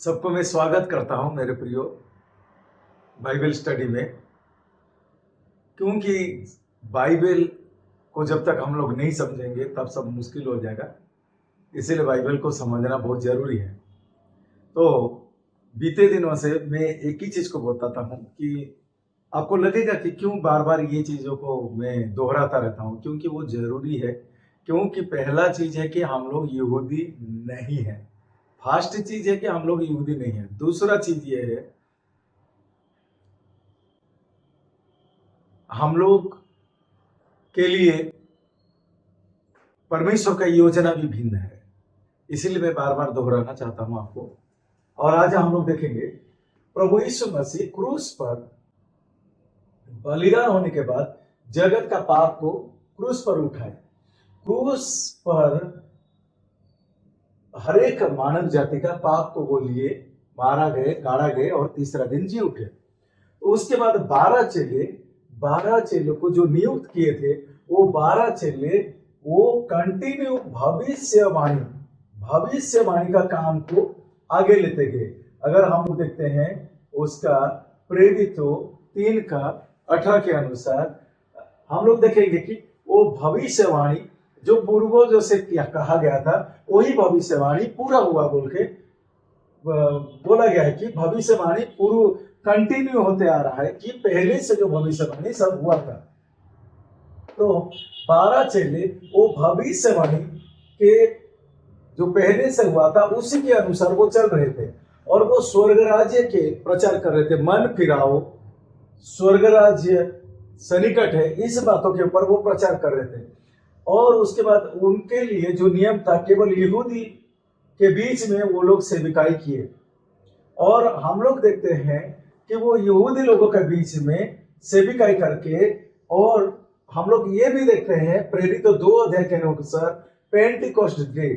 सबको मैं स्वागत करता हूं मेरे प्रियो बाइबल स्टडी में। क्योंकि बाइबल को जब तक हम लोग नहीं समझेंगे तब सब मुश्किल हो जाएगा, इसीलिए बाइबल को समझना बहुत जरूरी है। तो बीते दिनों से मैं एक ही चीज को बताता हूं कि आपको लगेगा कि क्यों बार बार ये चीजों को मैं दोहराता रहता हूं, क्योंकि वो जरूरी है। क्योंकि पहला चीज है कि हम लोग यहूदी नहीं है। फर्स्ट चीज है कि हम लोग यहूदी नहीं है। दूसरा चीज ये है, हम लोग के लिए परमेश्वर का योजना भी भिन्न है। इसीलिए मैं बार बार दोहराना चाहता हूं आपको। और आज हम लोग देखेंगे प्रभु यीशु मसीह क्रूस पर बलिदान होने के बाद जगत का पाप को क्रूस पर उठाए। क्रूस पर हर एक मानव जाति का पाप को वो लिए, मारा गए, गाड़ा गए और तीसरा दिन जी उठे। तो उसके बाद 12 चेलों को जो नियुक्त किए थे, वो 12 चेले वो कंटिन्यू भविष्यवाणी का काम को आगे लेते गए। अगर हम लोग देखते हैं उसका प्रेरितों 3:18 के अनुसार हम लोग देखेंगे कि वो भविष्यवाणी जो पूर्वजों से कहा गया था वही भविष्यवाणी पूरा हुआ बोल के बोला गया है कि भविष्यवाणी पूर्व कंटिन्यू होते आ रहा है कि पहले से जो भविष्यवाणी सब हुआ था। तो 12 चेले वो भविष्यवाणी के जो पहले से हुआ था उसी के अनुसार वो चल रहे थे और वो स्वर्ग राज्य के प्रचार कर रहे थे। मन फिराओ, स्वर्ग राज्य सन्निकट है, इस बातों के ऊपर वो प्रचार कर रहे थे। और उसके बाद उनके लिए जो नियम था, केवल यहूदी के बीच में वो लोग सेविकाई किए। और हम लोग देखते हैं कि वो यहूदी लोगों के बीच में सेविकाई करके, और हम लोग ये भी देखते हैं प्रेरितों 2 अध्याय के अनुसार पेंटिकोस्ट डे,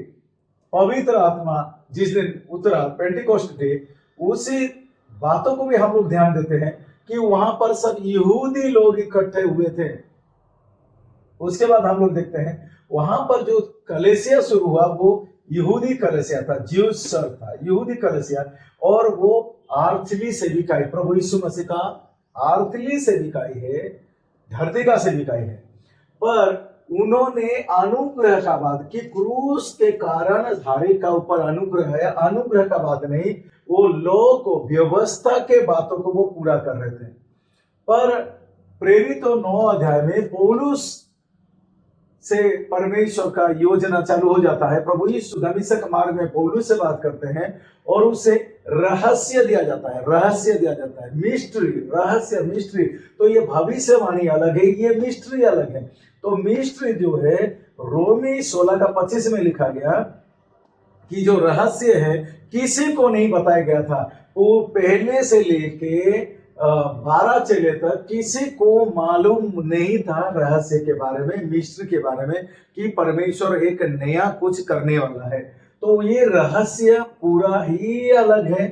पवित्र आत्मा जिस दिन उतरा, पेंटिकोस्ट डे, उसी बातों को भी हम लोग ध्यान देते हैं कि वहां पर सब यहूदी लोग इकट्ठे हुए थे। उसके बाद हम लोग देखते हैं वहां पर जो कलेसिया शुरू हुआ वो यहूदी कलेसिया था, ज्यूस सर था, यहूदी कलेसिया। और वो आर्थली सेविकाई, प्रभु यीशु मसीह का आर्थली सेविकाई है, धरती का सेविकाई है। पर उन्होंने अनुग्रह का बात कि क्रूस के कारण धारे का ऊपर अनुग्रह है, अनुग्रह का बात नहीं, वो लोग को व्यवस्था के बातों को वो पूरा कर रहे थे। पर प्रेरितों 9 अध्याय में पौलुस से परमेश्वर का योजना चालू हो जाता है। प्रभु यीशु दमिश्क मार्ग में पौलुस से बात करते हैं और उसे रहस्य दिया जाता है, मिस्ट्री, रहस्य, मिस्ट्री। तो ये भविष्यवाणी अलग है, ये मिस्ट्री अलग है। तो मिस्ट्री जो है रोमी 16:25 में लिखा गया कि जो रहस्य है किसी को नहीं बताया गया था। वो पहले से लेके 12 चेले तक किसी को मालूम नहीं था रहस्य के बारे में, मिस्ट्री के बारे में, कि परमेश्वर एक नया कुछ करने वाला है। तो ये रहस्य पूरा ही अलग है।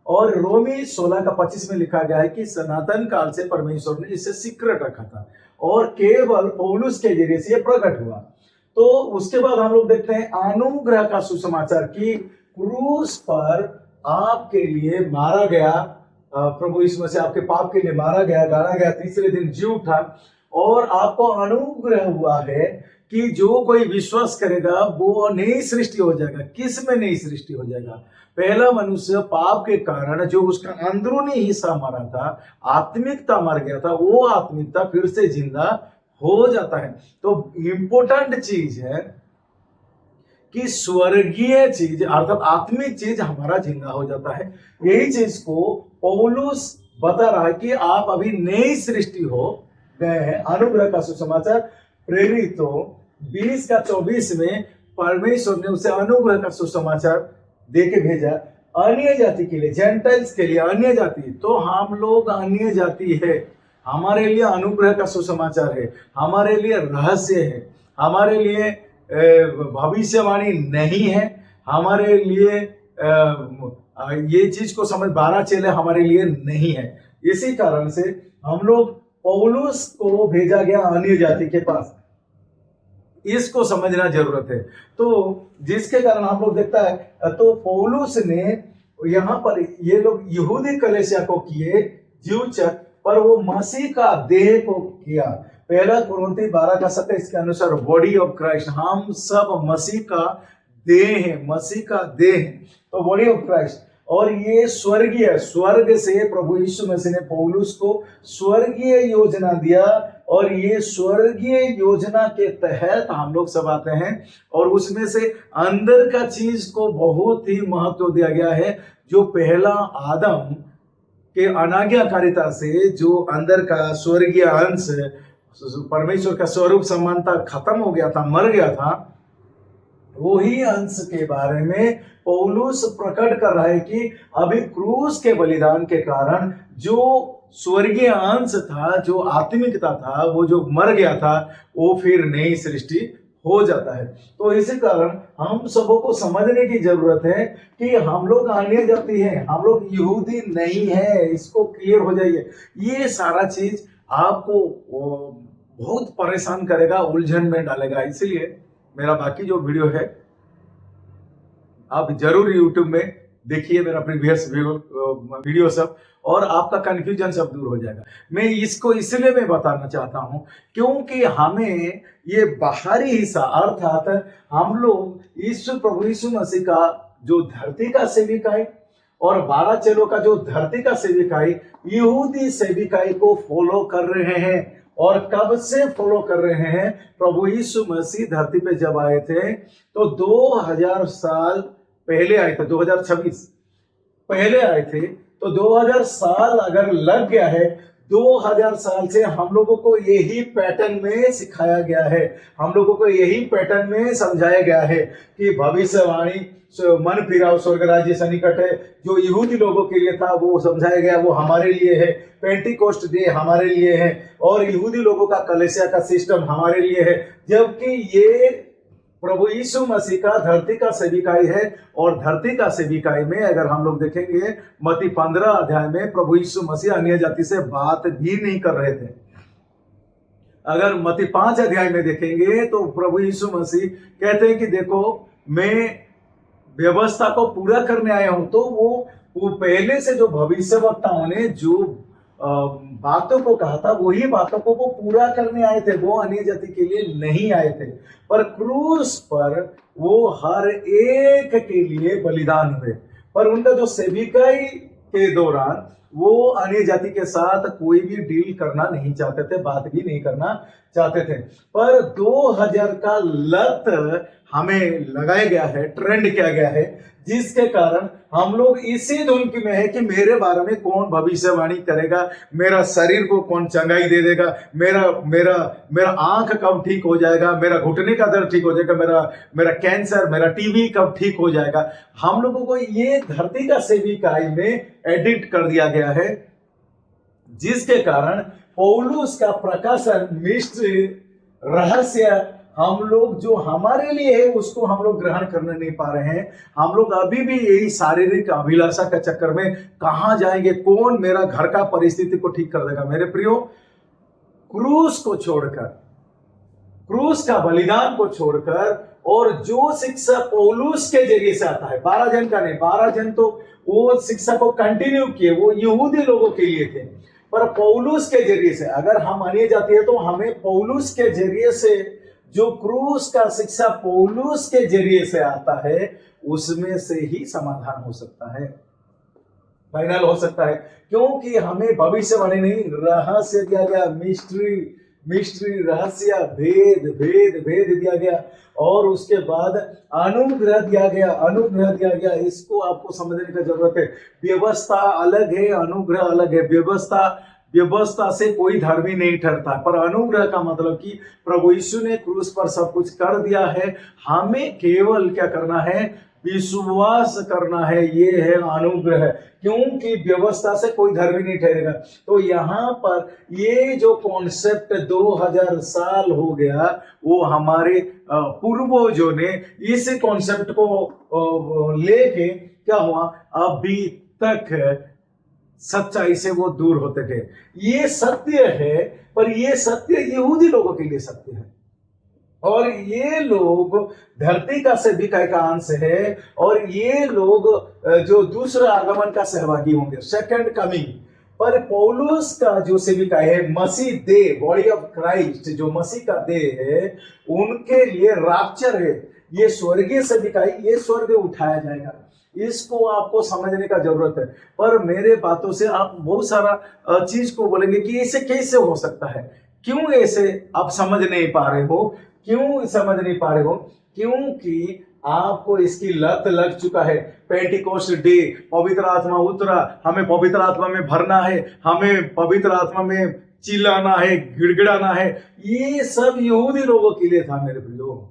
और रोमी 16:25 में लिखा गया है कि सनातन काल से परमेश्वर ने इसे सीक्रेट रखा था और केवल पौलुस के जरिए से प्रकट हुआ। तो उसके बाद हम लोग देखते हैं अनुग्रह का सुसमाचार कि क्रूस पर आपके लिए मारा गया, प्रभु यीशु मसीह आपके पाप के लिए मारा गया, गाड़ा गया, तीसरे दिन जी उठा। और आपको अनुग्रह हुआ है कि जो कोई विश्वास करेगा वो नई सृष्टि हो जाएगा। किस में नई सृष्टि हो जाएगा? पहला मनुष्य पाप के कारण जो उसका अंदरूनी हिस्सा मरा था, आत्मिकता मर गया था, वो आत्मिकता फिर से जिंदा हो जाता है। तो इंपॉर्टेंट चीज है कि स्वर्गीय चीज अर्थात आत्मिक चीज हमारा जिंदा हो जाता है। यही चीज को पौलुस बता रहा है कि आप अभी नई सृष्टि हो गए हैं। अनुग्रह का सुसमाचार प्रेरितों 20:24 में परमेश्वर ने उसे अनुग्रह का सुसमाचार देके भेजा अन्य जाति के लिए, जेंटाइल्स के लिए, अन्य जाति। तो हम लोग अन्य जाति है, हमारे लिए अनुग्रह का सुसमाचार है, हमारे लिए रहस्य है, हमारे लिए भविष्यवाणी नहीं है, हमारे लिए ये चीज को समझ 12 चेले हमारे लिए नहीं है। इसी कारण से हम लोग पौलुस को भेजा गया अन्य जाति के पास, इसको समझना जरूरत है। तो जिसके कारण हम लोग देखता है तो पौलुस ने यहाँ पर ये लोग यहूदी कलीसिया को किए जीवचक, पर वो मसीह का देह को किया। पहला कुरिन्थी 12:27 के अनुसार बॉडी ऑफ क्राइस्ट, हम सब मसीह का देह है, मसीह का देह है, तो बॉडी ऑफ क्राइस्ट। और ये स्वर्गीय, स्वर्ग से प्रभु यीशु मसीह ने पौलुस को स्वर्गीय योजना दिया, और ये स्वर्गीय योजना के तहत हम लोग सब आते हैं, और उसमें से अंदर का चीज को बहुत ही महत्व दिया गया है। जो पहला आदम के अनाज्ञाकारिता से जो अंदर का स्वर्गीय अंश, परमेश्वर का स्वरूप समानता खत्म हो गया था, मर गया था, वही अंश के बारे में पौलुस प्रकट कर रहा है कि अभी क्रूस के बलिदान के कारण जो स्वर्गीय अंश था, जो आत्मिकता था, वो जो मर गया था, वो फिर नई सृष्टि हो जाता है। तो इसी कारण हम सबों को समझने की जरूरत है कि हम लोग अन्य जाति हैं, हम लोग यहूदी नहीं है, इसको क्लियर हो जाइए। ये सारा चीज आपको बहुत परेशान करेगा, उलझन में डालेगा। इसलिए मेरा बाकी जो वीडियो है आप जरूर YouTube में देखिए, मेरा प्रीवियस वीडियो सब, और आपका कंफ्यूजन सब दूर हो जाएगा। मैं इसको इसलिए मैं बताना चाहता हूं क्योंकि हमें ये बाहरी हिस्सा, अर्थात हम लोग प्रभु यीशु मसीह का जो धरती का सेविकाई और 12 चेलों का जो धरती का सेविकाई, यहूदी सेविकाई को फॉलो कर रहे हैं। और कब से फॉलो कर रहे हैं? प्रभु यीशु मसीह धरती पे जब आए थे तो 2000 साल पहले आए थे, 2026 पहले आए थे, तो 2000 साल अगर लग गया है, 2000 साल से हम लोगों को यही पैटर्न में सिखाया गया है, हम लोगों को यही पैटर्न में समझाया गया है कि भविष्यवाणी, मन फिराओ स्वर्ग राज्य सन्निकट है, जो यहूदी लोगों के लिए था वो समझाया गया, वो हमारे लिए है। पेंटिकोस्ट डे हमारे लिए है, और यहूदी लोगों का कलीसिया का सिस्टम हमारे लिए है, जबकि ये प्रभु यीशु मसीह का धरती का सेविकाई है। और धरती का सेविकाई में अगर हम लोग देखेंगे, मत्ती 15 अध्याय में प्रभु यीशु मसीह अन्य जाति से बात भी नहीं कर रहे थे। अगर मत्ती 5 अध्याय में देखेंगे तो प्रभु यीशु मसीह कहते हैं कि देखो, मैं व्यवस्था को पूरा करने आया हूं। तो वो पहले से जो भविष्यवक्ताओं ने जो बातों को कहा था, वही बातों को वो पूरा करने आए थे, वो अन्य जाति के लिए नहीं आए थे। पर क्रूस पर वो हर एक के लिए बलिदान हुए, पर उनका जो सेविकाई के दौरान वो अन्य जाति के साथ कोई भी डील करना नहीं चाहते थे, बात भी नहीं करना चाहते थे। पर 2000 का लत हमें लगाया गया है, ट्रेंड किया गया है, जिसके कारण हम लोग इसी धुन की में है कि मेरे बारे में कौन भविष्यवाणी करेगा, मेरा शरीर को कौन चंगाई दे देगा, मेरा आंख कब ठीक हो जाएगा, मेरा घुटने का दर्द ठीक हो जाएगा, मेरा कैंसर, मेरा टीबी कब ठीक हो जाएगा। हम लोगों को ये धरती का सेविकाई में एडिक्ट कर दिया गया है, जिसके कारण पौलुस का प्रकाशन, मिस्ट्री, रहस्य हम लोग जो हमारे लिए है उसको हम लोग ग्रहण करने नहीं पा रहे हैं। हम लोग अभी भी यही शारीरिक अभिलाषा के चक्कर में कहां जाएंगे, कौन मेरा घर का परिस्थिति को ठीक कर देगा। मेरे प्रियो, क्रूस को छोड़कर, क्रूस का बलिदान को छोड़कर, और जो शिक्षा पौलुस के जरिए से आता है, 12 जन का नहीं, 12 जन तो वो शिक्षा को कंटिन्यू किए, वो यहूदी लोगों के लिए थे, पर पौलुस के जरिए से अगर हम अन्य जाति है तो हमें पौलुस के जरिए से जो क्रूस का शिक्षा पौलुस के जरिए से आता है, उसमें से ही समाधान हो सकता है, फाइनल हो सकता है। क्योंकि हमें भविष्यवाणी नहीं, रहस्य दिया गया, मिस्ट्री, रहस्य, भेद दिया गया, और उसके बाद अनुग्रह दिया गया। इसको आपको समझने की जरूरत है। व्यवस्था अलग है, अनुग्रह अलग है। व्यवस्था से कोई धर्मी नहीं ठहरता, पर अनुग्रह का मतलब कि प्रभु यीशु ने क्रूस पर सब कुछ कर दिया है, हमें केवल क्या करना है? विश्वास करना है। ये है अनुग्रह, क्योंकि व्यवस्था से कोई धर्मी नहीं ठहरेगा। तो यहाँ पर ये जो कॉन्सेप्ट 2000 साल हो गया, वो हमारे पूर्वजों ने इस कॉन्सेप्ट को लेके क्या हुआ, अभी तक सच्चाई से वो दूर होते थे। ये सत्य है, पर ये सत्य यहूदी लोगों के लिए सत्य है, और ये लोग धरती का सेविका का अंश है, और ये लोग जो दूसरा आगमन का सहभागी होंगे, सेकंड कमिंग। पर पौलुस का जो सेविका है, मसीह देह, बॉडी ऑफ क्राइस्ट, जो मसीह का देह है, उनके लिए रैप्चर है, ये स्वर्गीय सेविका है, ये स्वर्ग उठाया जाएगा। इसको आपको समझने का जरूरत है। पर मेरे बातों से आप बहुत सारा चीज को बोलेंगे कि इसे कैसे हो सकता है, क्यों ऐसे आप समझ नहीं पा रहे हो, क्यों समझ नहीं पा रहे हो? क्योंकि आपको इसकी लत लग चुका है। पेंटिकोस्ट डे, पवित्र आत्मा उतरा, हमें पवित्र आत्मा में भरना है, हमें पवित्र आत्मा में चिल्लाना है, गिड़गिड़ाना है, ये सब यहूदी लोगों के लिए था मेरे प्रियो।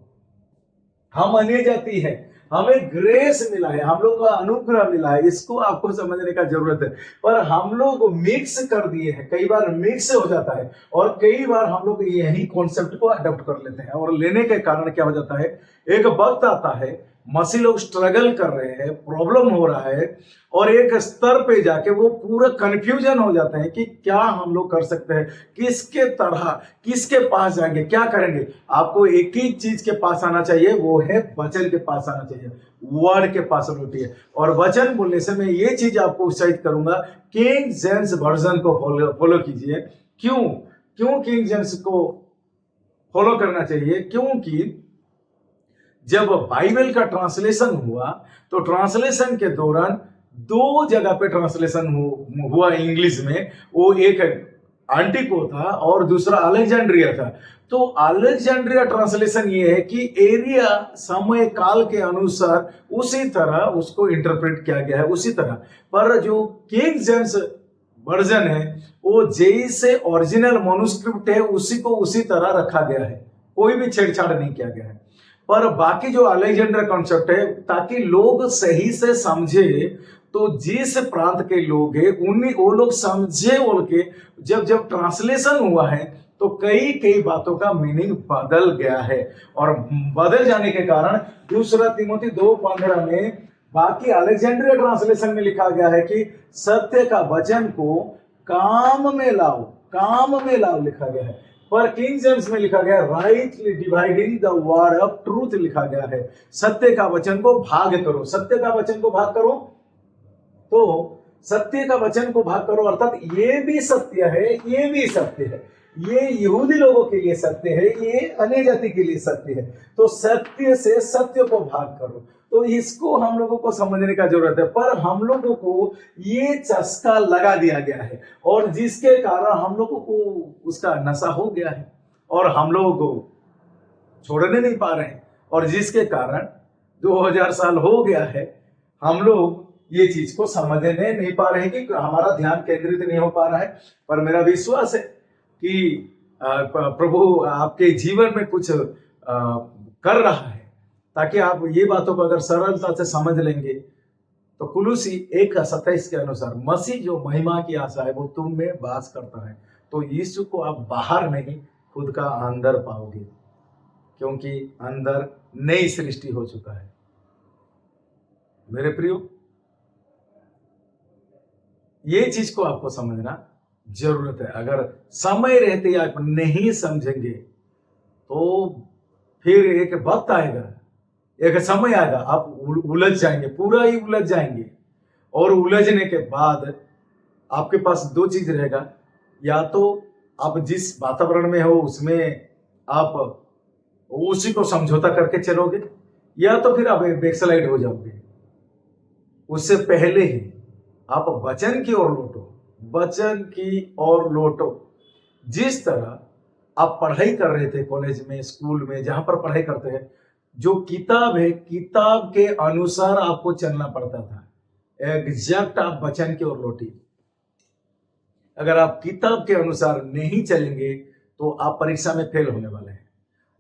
हम अन्य जाति है, हमें ग्रेस मिला है, हम लोग को अनुग्रह मिला है, इसको आपको समझने का जरूरत है। पर हम लोग मिक्स कर दिए हैं, कई बार मिक्स हो जाता है, और कई बार हम लोग यही कॉन्सेप्ट को अडॉप्ट कर लेते हैं, और लेने के कारण क्या हो जाता है, एक वक्त आता है मसीह लोग स्ट्रगल कर रहे हैं, प्रॉब्लम हो रहा है, और एक स्तर पे जाके वो पूरा कंफ्यूजन हो जाते हैं कि क्या हम लोग कर सकते हैं, किसके तरह, किसके पास जाएंगे, क्या करेंगे। आपको एक ही चीज के पास आना चाहिए, वो है वचन के पास आना चाहिए, वर्ड के पास होती है। और वचन बोलने से मैं ये चीज आपको उत्साहित करूंगा, किंग जेम्स वर्जन को फॉलो कीजिए। क्यों किंग जेम्स को फॉलो करना चाहिए? क्योंकि जब बाइबल का ट्रांसलेशन हुआ, तो ट्रांसलेशन के दौरान दो जगह पे ट्रांसलेशन हुआ इंग्लिश में, वो एक एंटिको था और दूसरा अलेक्जेंड्रिया था। तो अलेक्जेंड्रिया ट्रांसलेशन ये है कि एरिया, समय काल के अनुसार उसी तरह उसको इंटरप्रेट किया गया है, उसी तरह। पर जो किंग जेम्स वर्जन है, वो जैसे ओरिजिनल मनुस्क्रिप्ट है उसी को उसी तरह रखा गया है, कोई भी छेड़छाड़ नहीं किया गया है। पर बाकी जो अलेक्जेंडर कॉन्सेप्ट है, ताकि लोग सही से समझे, तो जिस प्रांत के लोग हैं उन्हीं वो लोग समझे बोल के जब ट्रांसलेशन हुआ है, तो कई बातों का मीनिंग बदल गया है। और बदल जाने के कारण दूसरा तिमोथी 2:15 में बाकी अलेक्जेंड्रिया ट्रांसलेशन में लिखा गया है कि सत्य का वचन को काम में लाओ लिखा गया है। पर किंग जेम्स में लिखा गया rightly dividing the word of truth लिखा गया है, सत्य का वचन को भाग करो, सत्य का वचन को भाग करो। तो सत्य का वचन को भाग करो अर्थात ये भी सत्य है, ये भी सत्य है, ये यहूदी लोगों के लिए सत्य है, ये अन्य जाति के लिए सत्य है। तो सत्य से सत्य को भाग करो, तो इसको हम लोगों को समझने का जरूरत है। पर हम लोगों को ये चस्का लगा दिया गया है, और जिसके कारण हम लोगों को उसका नशा हो गया है, और हम लोगों को छोड़ने नहीं पा रहे हैं, और जिसके कारण 2000 साल हो गया है, हम लोग ये चीज को समझने नहीं पा रहे हैं कि हमारा ध्यान केंद्रित नहीं हो पा रहा है। पर मेरा विश्वास है कि प्रभु आपके जीवन में कुछ कर रहा है, ताकि आप ये बातों को अगर सरलता से समझ लेंगे, तो कुलुसी 1:27 के अनुसार मसीह जो महिमा की आशा है वो तुम में वास करता है। तो यीशु को आप बाहर नहीं, खुद का अंदर पाओगे, क्योंकि अंदर नई सृष्टि हो चुका है। मेरे प्रियो, ये चीज को आपको समझना जरूरत है। अगर समय रहते आप नहीं समझेंगे, तो फिर एक वक्त आएगा, एक समय आएगा, आप उलझ जाएंगे, पूरा ही उलझ जाएंगे। और उलझने के बाद आपके पास दो चीज रहेगा, या तो आप जिस वातावरण में हो उसमें आप उसी को समझौता करके चलोगे, या तो फिर आप बैकस्लाइड हो जाओगे। उससे पहले ही आप वचन की ओर लौटो, वचन की ओर लौटो। जिस तरह आप पढ़ाई कर रहे थे कॉलेज में, स्कूल में, जहां पर पढ़ाई करते हैं, जो किताब है, किताब के अनुसार आपको चलना पड़ता था। एग्जैक्ट आप वचन की ओर लौटिए। अगर आप किताब के अनुसार नहीं चलेंगे, तो आप परीक्षा में फेल होने वाले हैं।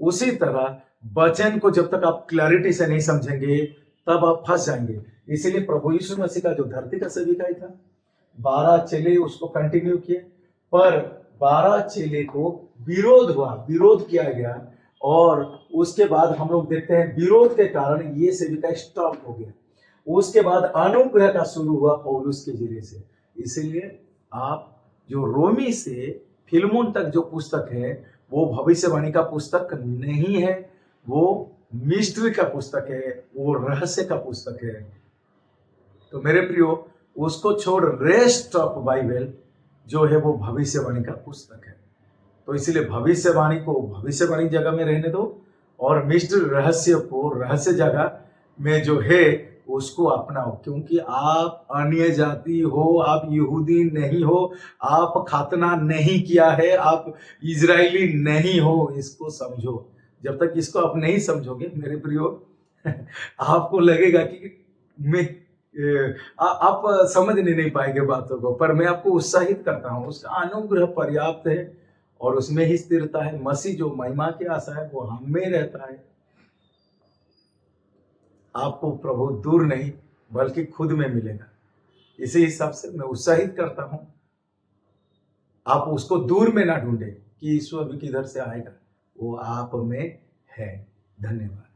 उसी तरह वचन को जब तक आप क्लैरिटी से नहीं समझेंगे, तब आप फंस जाएंगे। इसीलिए प्रभु यीशु मसीह का जो धरती का सेविका था, 12 चेले उसको कंटिन्यू किए, पर 12 चेले को विरोध किया गया, और उसके बाद हम लोग देखते हैं विरोध के कारण ये सेविका स्टॉप हो गया। उसके बाद अनुग्रह का शुरू हुआ पौलुस के जरिए से। इसीलिए आप जो रोमी से फिलमोन तक जो पुस्तक है, वो भविष्यवाणी का पुस्तक नहीं है, वो मिस्ट्री का पुस्तक है, वो रहस्य का पुस्तक है। तो मेरे प्रियो, उसको छोड़ रेस्ट ऑफ बाइबल जो है वो भविष्यवाणी का पुस्तक है। तो इसलिए भविष्यवाणी को भविष्यवाणी जगह में रहने दो और मिस्ट्री रहस्य को रहस्य जगह में जो है उसको अपनाओ, क्योंकि आप अन्य जाति हो, आप यहूदी नहीं हो, आप खतना नहीं किया है, आप इजरायली नहीं हो, इसको समझो। जब तक इसको आप नहीं समझोगे मेरे प्रियो, आपको लगेगा कि मैं आप समझने नहीं पाएंगे बातों को। पर मैं आपको उत्साहित करता हूँ, उसका अनुग्रह पर्याप्त है और उसमें ही स्थिरता है। मसीह जो महिमा की आशा है वो हम में रहता है। आपको प्रभु दूर नहीं बल्कि खुद में मिलेगा। इसी हिसाब से मैं उत्साहित करता हूं, आप उसको दूर में ना ढूंढे कि ईश्वर भी किधर से आएगा, वो आप में है। धन्यवाद।